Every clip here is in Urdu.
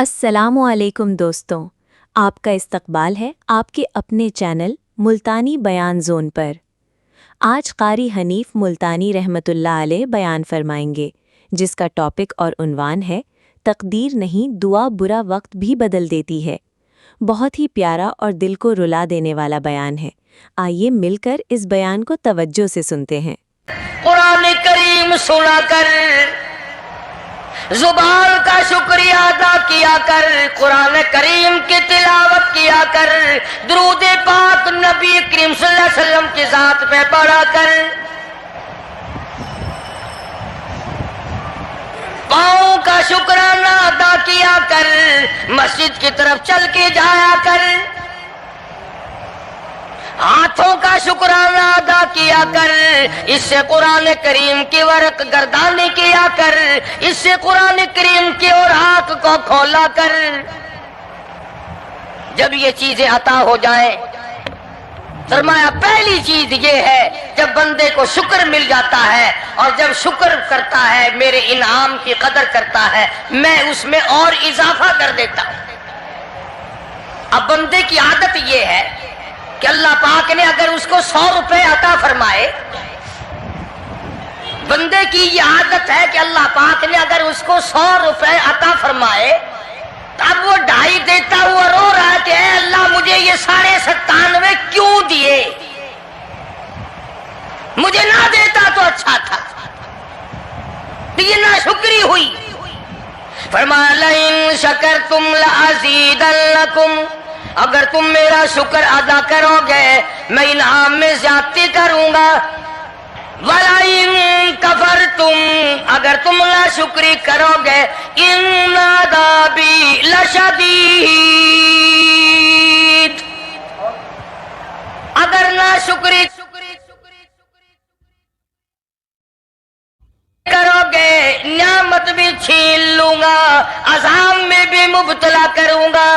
السلام علیکم دوستوں، آپ کا استقبال ہے آپ کے اپنے چینل ملتانی بیان زون پر۔ آج قاری حنیف ملتانی رحمۃ اللہ علیہ بیان فرمائیں گے، جس کا ٹاپک اور عنوان ہے تقدیر نہیں دعا برا وقت بھی بدل دیتی ہے۔ بہت ہی پیارا اور دل کو رلا دینے والا بیان ہے۔ آئیے مل کر اس بیان کو توجہ سے سنتے ہیں۔ قرآن کریم سنا کر زبان کا شکریہ ادا کیا کر، قرآن کریم کی تلاوت کیا کر، درود پاک نبی کریم صلی اللہ علیہ وسلم کی ذات پہ پڑھا کر، پاؤں کا شکرانہ ادا کیا کر، مسجد کی طرف چل کے جایا کر، ہاتھوں کا شکرانہ ادا کیا کر، اس سے قرآن کریم کی ورق گردانی کیا کر، اس سے قرآن کریم کی اوراق کو کھولا کر۔ جب یہ چیزیں عطا ہو جائیں، فرمایا پہلی چیز یہ ہے جب بندے کو شکر مل جاتا ہے، اور جب شکر کرتا ہے میرے انعام کی قدر کرتا ہے، میں اس میں اور اضافہ کر دیتا ہوں۔ اب بندے کی عادت یہ ہے کہ اللہ پاک نے اگر اس کو 100 روپے عطا فرمائے، بندے کی یہ عادت ہے کہ اللہ پاک نے اگر اس کو 100 روپے عطا فرمائے، اب وہ 2.5 دیتا ہوا رو رہا ہے کہ اے اللہ مجھے یہ 97.5 کیوں دیے، مجھے نہ دیتا تو اچھا تھا۔ یہ ناشکری ہوئی۔ فرمایا لئن شکرتم لأزیدنکم، اگر تم میرا شکر ادا کرو گے میں انعام میں زیادتی کروں گا۔ وَلَئِن كَفَرْتُمْ، اگر تم ناشکری کرو گے إِنَّ عَذَابِي لَشَدِيدٌ، اگر ناشکری کرو گے نعمت بھی چھین لوں گا، عذاب میں بھی مبتلا کروں گا۔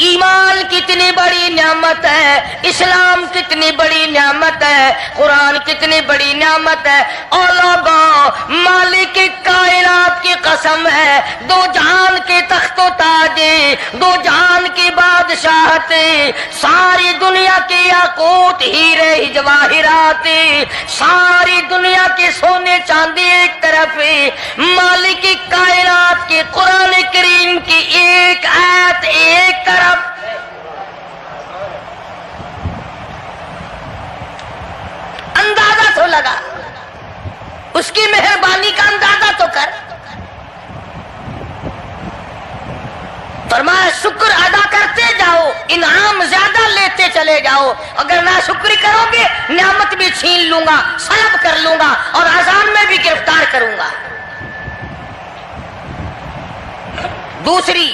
ایمان کتنی بڑی نعمت ہے، اسلام کتنی بڑی نعمت ہے، قرآن کتنی بڑی نعمت ہے۔ اور لوگوں، مالک کائنات کی قسم ہے، دو جہان کے تخت و تاج، دو جہان کی بادشاہت، ساری دنیا کے یاقوت ہیرے جواہرات، ساری دنیا کے سونے چاندی ایک طرف، مالک کائنات کی قرآن کریم کی ایک آیت ایک طرف۔ اندازہ تو لگا، اس کی مہربانی کا اندازہ تو کر۔ فرمایا شکر ادا کرتے جاؤ، انعام زیادہ لیتے چلے جاؤ، اگر ناشکری کرو گے نعمت بھی چھین لوں گا، سلب کر لوں گا، اور عذاب میں بھی گرفتار کروں گا۔ دوسری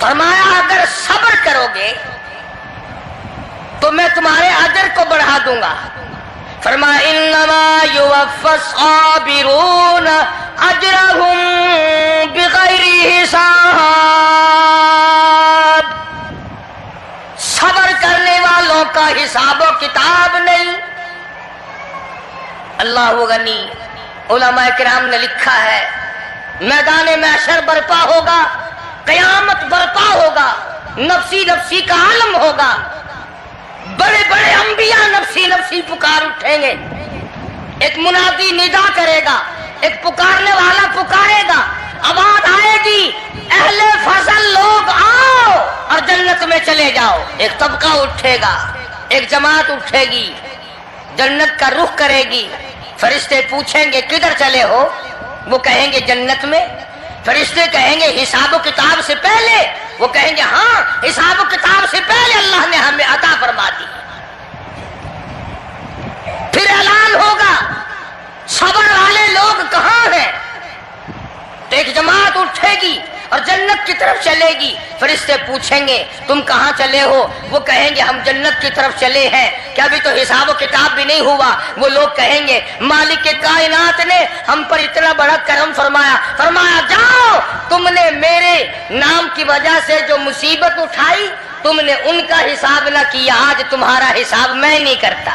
فرمایا اگر صبر کرو گے تو میں تمہارے اجر کو بڑھا دوں گا۔ فرمایا انما یوفی الصابرون اجرهم بغیر حساب، صبر کرنے والوں کا حساب و کتاب نہیں۔ اللہ غنی، علماء کرام نے لکھا ہے میدان محشر برپا ہوگا، قیامت برپا ہوگا، نفسی نفسی کا عالم ہوگا، بڑے بڑے انبیاء نفسی نفسی پکار اٹھیں گے، ایک منادی ندا کرے گا، ایک پکارنے والا پکارے گا، آواز آئے گی اہل فضل لوگ آؤ اور جنت میں چلے جاؤ۔ ایک طبقہ اٹھے گا، ایک جماعت اٹھے گی، جنت کا رخ کرے گی۔ فرشتے پوچھیں گے کدھر چلے ہو؟ وہ کہیں گے جنت میں۔ فرشتے کہیں گے حساب و کتاب سے پہلے؟ وہ کہیں گے ہاں، حساب و کتاب سے پہلے اللہ نے ہمیں عطا فرما دی۔ پھر اعلان ہوگا صبر والے لوگ کہاں ہیں؟ تو ایک جماعت اٹھے گی اور جنت کی طرف چلے گی۔ فرشتے پوچھیں گے تم کہاں چلے ہو؟ وہ کہیں گے ہم جنت کی طرف چلے ہیں، کیا ابھی تو حساب و کتاب بھی نہیں ہوا؟ وہ لوگ کہیں گے مالک کائنات نے ہم پر اتنا بڑا کرم فرمایا، فرمایا جاؤ، تم نے میرے نام کی وجہ سے جو مصیبت اٹھائی تم نے ان کا حساب نہ کیا، آج تمہارا حساب میں نہیں کرتا۔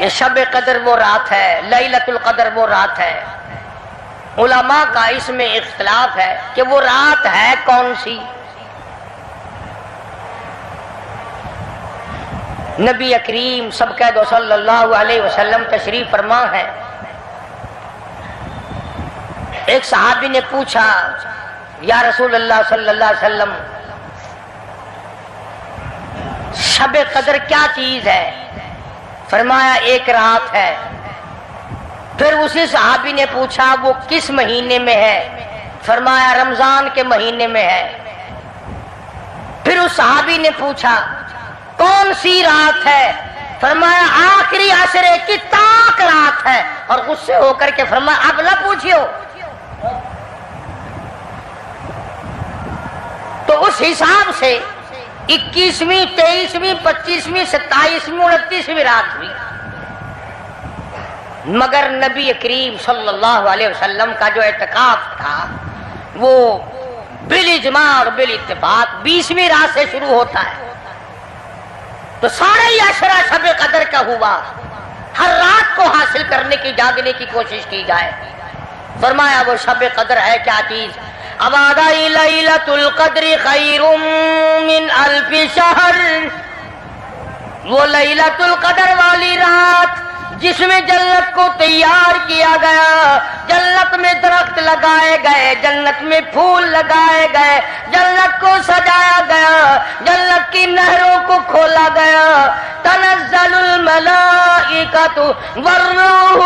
یہ شب قدر وہ رات ہے، لیلۃ القدر وہ رات ہے۔ علماء کا اس میں اختلاف ہے کہ وہ رات ہے کون سی۔ نبی کریم سب کہہ دو صلی اللہ علیہ وسلم تشریف فرما ہے۔ ایک صحابی نے پوچھا یا رسول اللہ صلی اللہ علیہ وسلم شب قدر کیا چیز ہے؟ فرمایا ایک رات ہے۔ پھر اسی صحابی نے پوچھا وہ کس مہینے میں ہے؟ فرمایا رمضان کے مہینے میں ہے۔ پھر اس صحابی نے پوچھا کون سی رات ہے؟ فرمایا آخری عشرے کی طاق رات ہے، اور غصے ہو کر کے فرمایا اب نہ پوچھیو۔ تو اس حساب سے 21ویں 23ویں 25ویں 27ویں 29ویں رات ہوئی، مگر نبی کریم صلی اللہ علیہ وسلم کا جو اعتکاف تھا وہ بالاجماع اور بالاتفاق 20ویں رات سے شروع ہوتا ہے۔ تو سارا ہی عشرہ شب قدر کا ہوا، ہر رات کو حاصل کرنے کی جاگنے کی کوشش کی جائے۔ فرمایا وہ شب قدر ہے کیا چیز؟ ابادائی لیلۃ القدر خیر من الف شہر، وہ لیلۃ القدر والی رات جس میں جنت کو تیار کیا گیا، جنت میں درخت لگائے گئے، جنت میں پھول لگائے گئے، جنت کو سجایا گیا، جنت کی نہروں کو کھولا گیا۔ تنزل الملائکۃ والروح،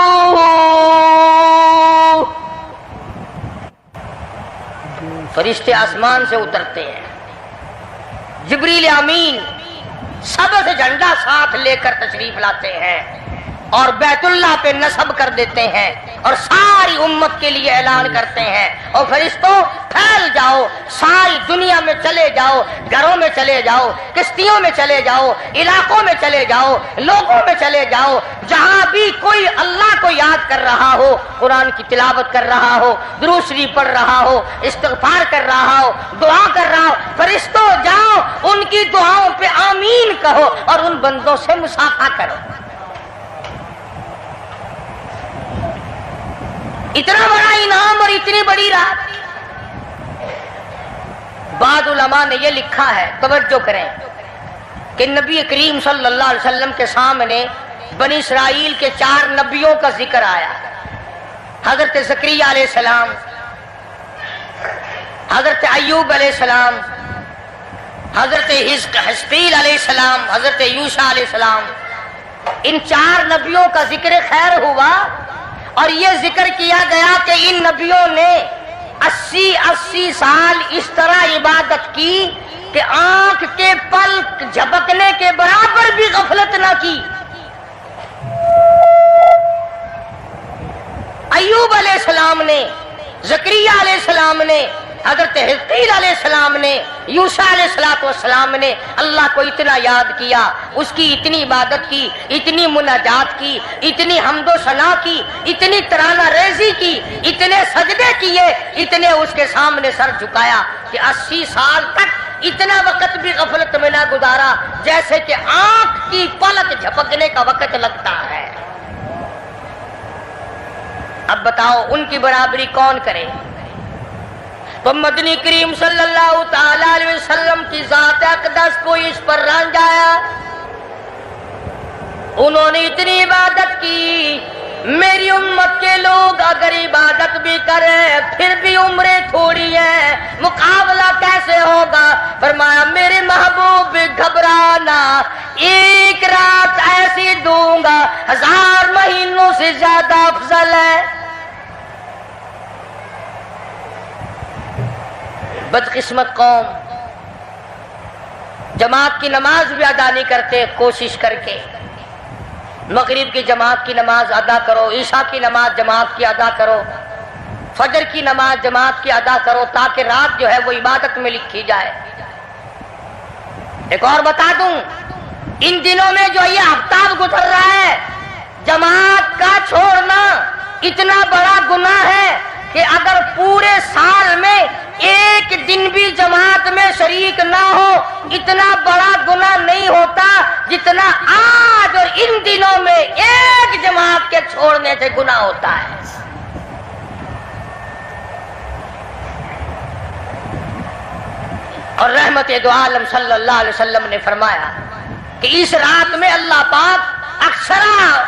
فرشتے آسمان سے اترتے ہیں، جبریل امین سب سے جھنڈا ساتھ لے کر تشریف لاتے ہیں اور بیت اللہ پہ نصب کر دیتے ہیں اور ساری امت کے لیے اعلان کرتے ہیں، اور فرشتوں پھیل جاؤ، ساری دنیا میں چلے جاؤ، گھروں میں چلے جاؤ، کشتیوں میں چلے جاؤ، علاقوں میں چلے جاؤ، لوگوں میں چلے جاؤ، جہاں بھی کوئی اللہ کو یاد کر رہا ہو، قرآن کی تلاوت کر رہا ہو، درود شریف پڑھ رہا ہو، استغفار کر رہا ہو، دعا کر رہا ہو، فرشتوں جاؤ ان کی دعاؤں پہ آمین کہو اور ان بندوں سے مصافحہ کرو۔ اتنا بڑا انعام اور اتنی بڑی رات۔ بعض علماء نے یہ لکھا ہے، توجہ کریں، کہ نبی کریم صلی اللہ علیہ وسلم کے سامنے بنی اسرائیل کے 4 نبیوں کا ذکر آیا۔ حضرت زکریا علیہ السلام، حضرت ایوب علیہ السلام، حضرت حزقیل علیہ السلام، حضرت یوشع علیہ السلام، ان 4 نبیوں کا ذکر خیر ہوا، اور یہ ذکر کیا گیا کہ ان نبیوں نے 80 سال اس طرح عبادت کی کہ آنکھ کے پلک جھپکنے کے برابر بھی غفلت نہ کی۔ ایوب علیہ السلام نے، زکریا علیہ السلام نے، حضرت حزقیل علیہ السلام نے، یوشع علیہ السلام نے اللہ کو اتنا یاد کیا، اس کی اتنی عبادت کی، اتنی مناجات کی، اتنی حمد و ثنا کی، اتنی ترانہ ریزی کی، اتنے سجدے کیے، اتنے اس کے سامنے سر جھکایا کہ 80 سال تک اتنا وقت بھی غفلت میں نہ گزارا جیسے کہ آنکھ کی پلک جھپکنے کا وقت لگتا ہے۔ اب بتاؤ ان کی برابری کون کرے؟ تو مدنی کریم صلی اللہ تعالی علیہ وسلم کی ذات اقدس کو اس پر رنج آیا، انہوں نے اتنی عبادت کی۔ میری امت کے لوگ اگر عبادت بھی کریں پھر بھی عمریں تھوڑی ہیں، مقابلہ کیسے ہوگا؟ فرمایا میرے محبوب گھبرانا، ایک رات ایسی دوں گا 1000 مہینوں سے زیادہ افضل ہے۔ بدقسمت قوم جماعت کی نماز بھی ادا نہیں کرتے، کوشش کر کے مغرب کی جماعت کی نماز ادا کرو، عشاء کی نماز جماعت کی ادا کرو، فجر کی نماز جماعت کی ادا کرو تاکہ رات جو ہے وہ عبادت میں لکھی جائے۔ ایک اور بتا دوں، ان دنوں میں جو یہ آفتاب گزر رہا ہے، جماعت کا چھوڑنا اتنا بڑا گناہ ہے کہ اگر پورے سال میں ایک دن بھی جماعت میں شریک نہ ہو اتنا بڑا گناہ نہیں ہوتا جتنا آج اور ان دنوں میں ایک جماعت کے چھوڑنے سے گناہ ہوتا ہے. اور رحمت دو عالم صلی اللہ علیہ وسلم نے فرمایا کہ اس رات میں اللہ پاک اکثر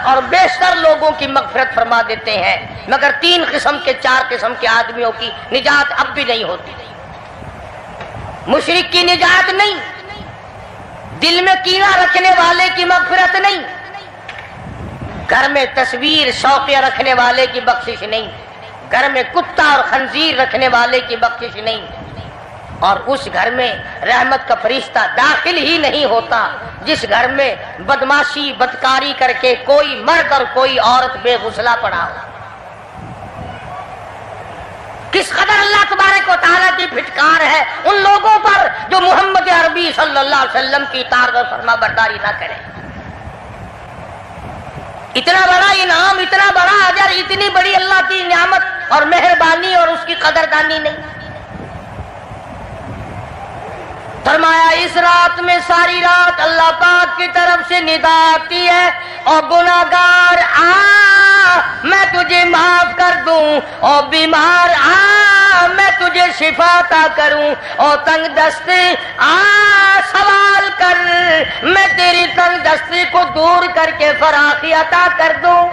اور بیشتر لوگوں کی مغفرت فرما دیتے ہیں، مگر 3 قسم کے 4 قسم کے آدمیوں کی نجات اب بھی نہیں ہوتی. مشرک کی نجات نہیں، دل میں کینہ رکھنے والے کی مغفرت نہیں، گھر میں تصویر شوقیہ رکھنے والے کی بخشش نہیں، گھر میں کتا اور خنزیر رکھنے والے کی بخشش نہیں، اور اس گھر میں رحمت کا فرشتہ داخل ہی نہیں ہوتا جس گھر میں بدماشی بدکاری کر کے کوئی مرد اور کوئی عورت بے غسلہ پڑا ہو. کس قدر اللہ تبارک و تعالیٰ کی پھٹکار ہے ان لوگوں پر جو محمد عربی صلی اللہ علیہ وسلم کی اطاعت اور فرما برداری نہ کریں. اتنا بڑا انعام، اتنا بڑا اجر، اتنی بڑی اللہ کی نعمت اور مہربانی اور اس کی قدردانی نہیں. فرمایا اس رات میں ساری رات اللہ پاک کی طرف سے ندا آتی ہے، اور گناہگار آ میں تجھے معاف کر دوں، اور بیمار آ میں تجھے شفا عطا کروں، اور تنگ دستی آ سوال کر میں تیری تنگ دستی کو دور کر کے فراخی عطا کر دوں.